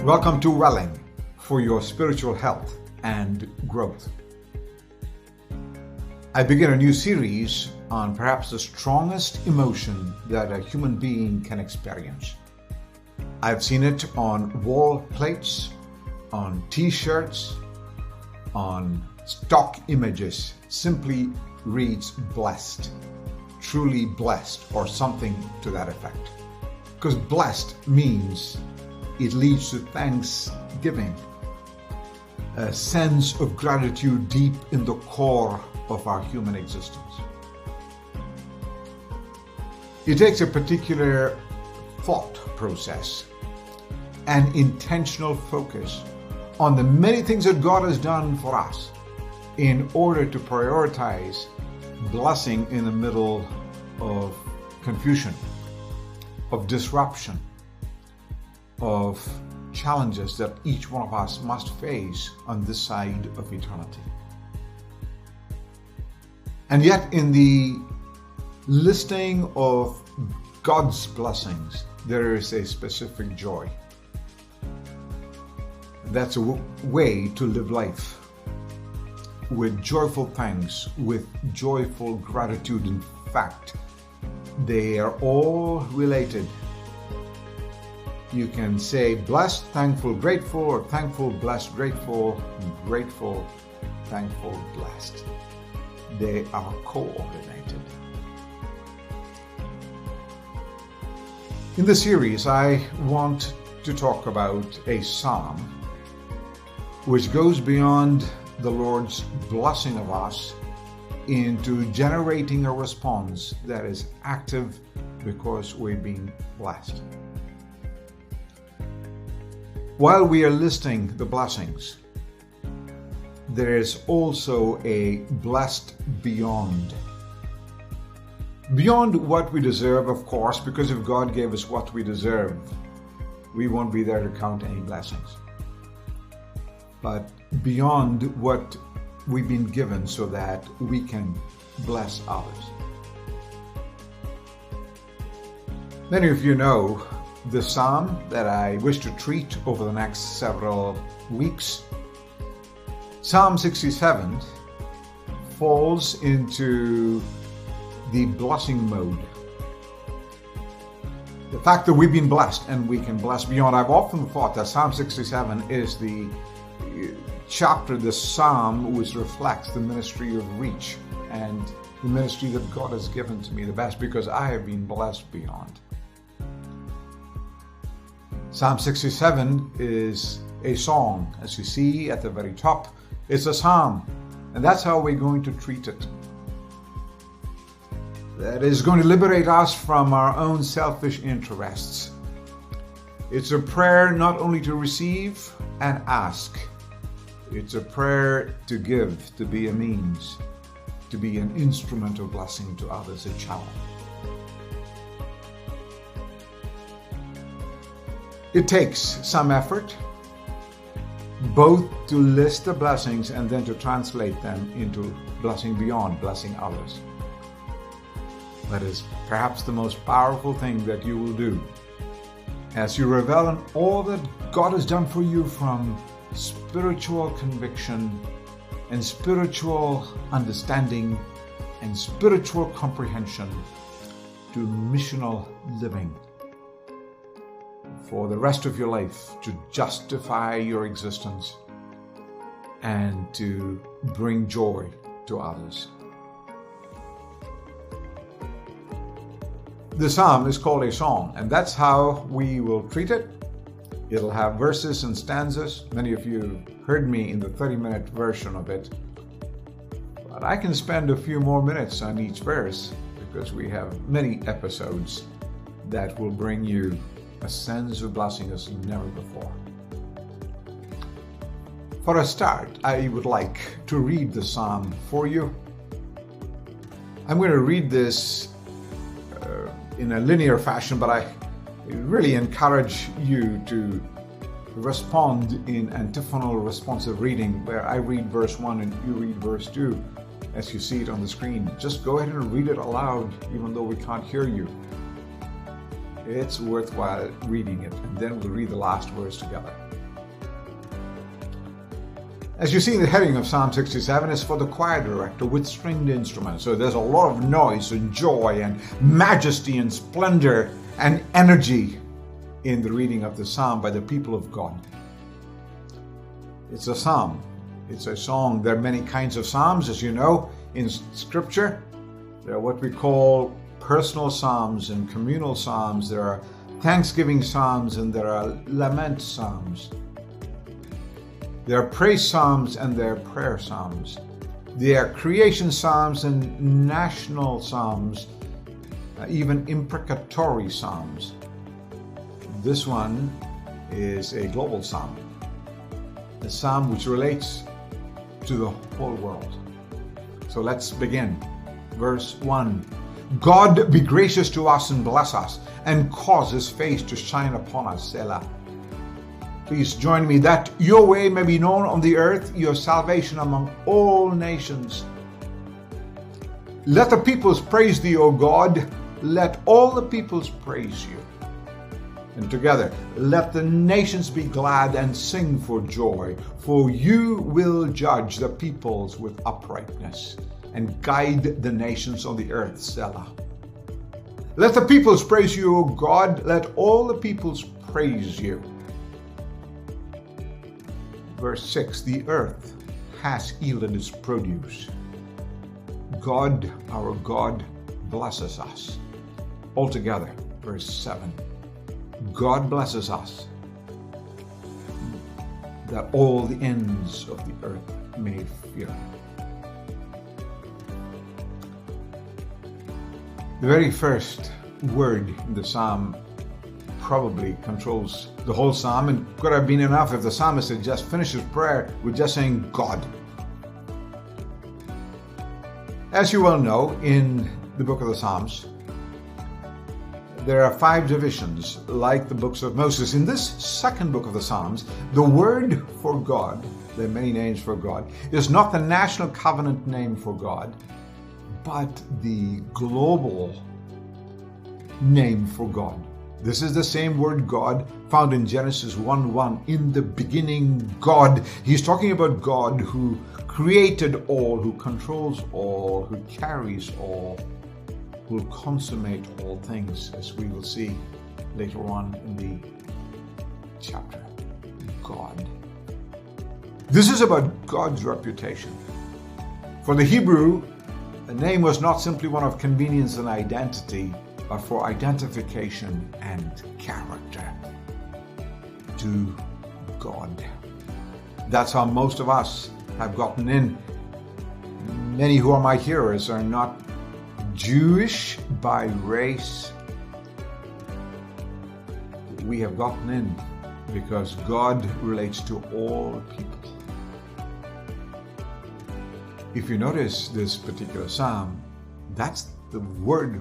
Welcome to Welling for your spiritual health and growth. I begin a new series on perhaps the strongest emotion that a human being can experience. I've seen it on wall plates, on t-shirts, on stock images. Simply reads blessed, truly blessed, or something to that effect. Because blessed means it leads to thanksgiving, a sense of gratitude deep in the core of our human existence. It takes a particular thought process and intentional focus on the many things that God has done for us in order to prioritize blessing in the middle of confusion, of disruption, of challenges that each one of us must face on this side of eternity. And yet in the listing of God's blessings, there is a specific joy. That's a way to live life with joyful thanks, with joyful gratitude. In fact, they are all related. You can say blessed, thankful, grateful, or thankful, blessed, grateful, grateful, thankful, blessed. They are coordinated. In the series, I want to talk about a psalm which goes beyond the Lord's blessing of us into generating a response that is active because we've been blessed. While we are listing the blessings, there is also a blessed beyond. Beyond what we deserve, of course, because if God gave us what we deserve, we won't be there to count any blessings. But beyond what we've been given so that we can bless others. Many of you know the psalm that I wish to treat over the next several weeks. Psalm 67 falls into the blessing mode. The fact that we've been blessed and we can bless beyond. I've often thought that Psalm 67 is the chapter, the psalm, which reflects the ministry of reach and the ministry that God has given to me the best because I have been blessed beyond. Psalm 67 is a song. As you see at the very top, it's a psalm. And that's how we're going to treat it. That is going to liberate us from our own selfish interests. It's a prayer not only to receive and ask. It's a prayer to give, to be a means, to be an instrument of blessing to others, a channel. It takes some effort, both to list the blessings and then to translate them into blessing beyond, blessing others. That is perhaps the most powerful thing that you will do as you revel in all that God has done for you, from spiritual conviction and spiritual understanding and spiritual comprehension to missional living. For the rest of your life, to justify your existence and to bring joy to others. The psalm is called a song, and that's how we will treat it. It'll have verses and stanzas. Many of you heard me in the 30-minute version of it. But I can spend a few more minutes on each verse because we have many episodes that will bring you a sense of blessing as never before. For a start, I would like to read the psalm for you. I'm going to read this in a linear fashion, but I really encourage you to respond in antiphonal responsive reading, where I read verse 1 and you read verse 2 as you see it on the screen. Just go ahead and read it aloud, even though we can't hear you. It's worthwhile reading it, and then we'll read the last verse together. As you see, the heading of Psalm 67 is for the choir director with stringed instruments. So there's a lot of noise and joy and majesty and splendor and energy in the reading of the psalm by the people of God. It's a psalm. It's a song. There are many kinds of psalms, as you know, in Scripture. There are what we call personal psalms and communal psalms. There are thanksgiving psalms and there are lament psalms. There are praise psalms and there are prayer psalms. There are creation psalms and national psalms, even imprecatory psalms. This one is a global psalm, a psalm which relates to the whole world. So let's begin. Verse 1. God be gracious to us and bless us, and cause his face to shine upon us. Selah. Please join me, that your way may be known on the earth, your salvation among all nations. Let the peoples praise thee, O God. Let all the peoples praise you. And together, let the nations be glad and sing for joy, for you will judge the peoples with uprightness and guide the nations on the earth. Selah. Let the peoples praise you, O God. Let all the peoples praise you. Verse 6, the earth has yielded its produce. God, our God, blesses us. Altogether, verse 7, God blesses us, that all the ends of the earth may fear him. The very first word in the psalm probably controls the whole psalm, and could have been enough if the psalmist had just finished his prayer with just saying God. As you well know, in the book of the Psalms, there are 5 divisions, like the books of Moses. In this second book of the Psalms, the word for God, there are many names for God, is not the national covenant name for God, but the global name for God. This is the same word God found in Genesis 1:1. In the beginning, God. He's talking about God who created all, who controls all, who carries all, who will consummate all things, as we will see later on in the chapter. God. This is about God's reputation. For the Hebrew, the name was not simply one of convenience and identity, but for identification and character to God. That's how most of us have gotten in. Many who are my hearers are not Jewish by race. We have gotten in because God relates to all people. If you notice this particular psalm, that's the word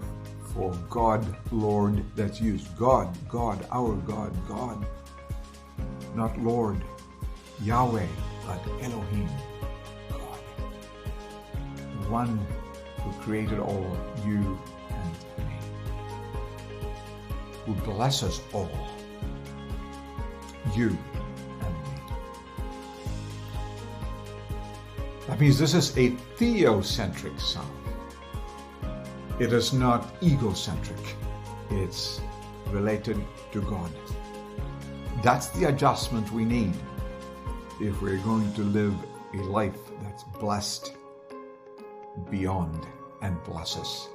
for God, Lord, that's used. God, God, our God, God. Not Lord, Yahweh, but Elohim, God. One who created all, you and me. Who blesses all, you and me. That means this is a theocentric psalm. It is not egocentric. It's related to God. That's the adjustment we need if we're going to live a life that's blessed beyond and blesses